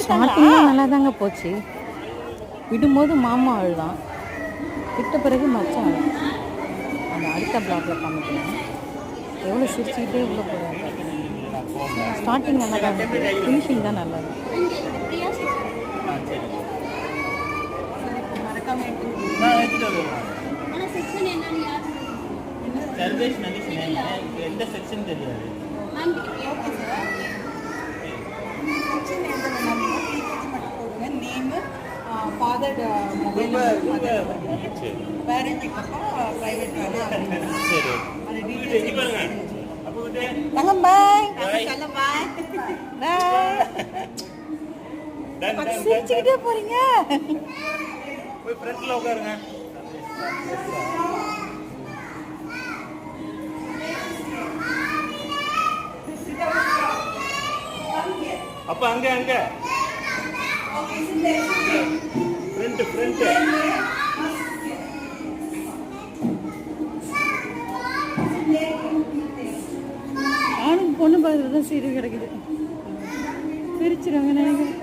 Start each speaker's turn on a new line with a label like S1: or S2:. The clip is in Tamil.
S1: ஸ்டார்டிங்லாம் நல்லா தாங்க போச்சு. விடும்போது மாமா அழுதான், விட்ட பிறகு மச்சான் அழுது. அந்த அடுத்த பிளாக்ல காமிக்கிறேன் எவ்வளோ சிரிச்சுக்கிட்டே உள்ள போகிறாங்க. ஸ்டார்டிங் நல்லா தான் இருக்குது, ஃபினிஷிங் தான் நல்லா இருக்கு.
S2: எந்த செக்ஷன் தெரியாது.
S3: Name, father mobile number, parent private தங்கம் பாய் சிரிச்சுக்கிட்டே போறீங்க.
S2: போய் ஃப்ரண்ட்ல உட்காருங்க. அப்ப அங்க அங்க ஃப்ரண்ட் ஃப்ரண்ட்
S1: ஆணும் பொண்ணு பார்த்துட்டு தான் சீடு கிடைக்குது. பிரிச்சிருவாங்க நினைக்கிறேன்.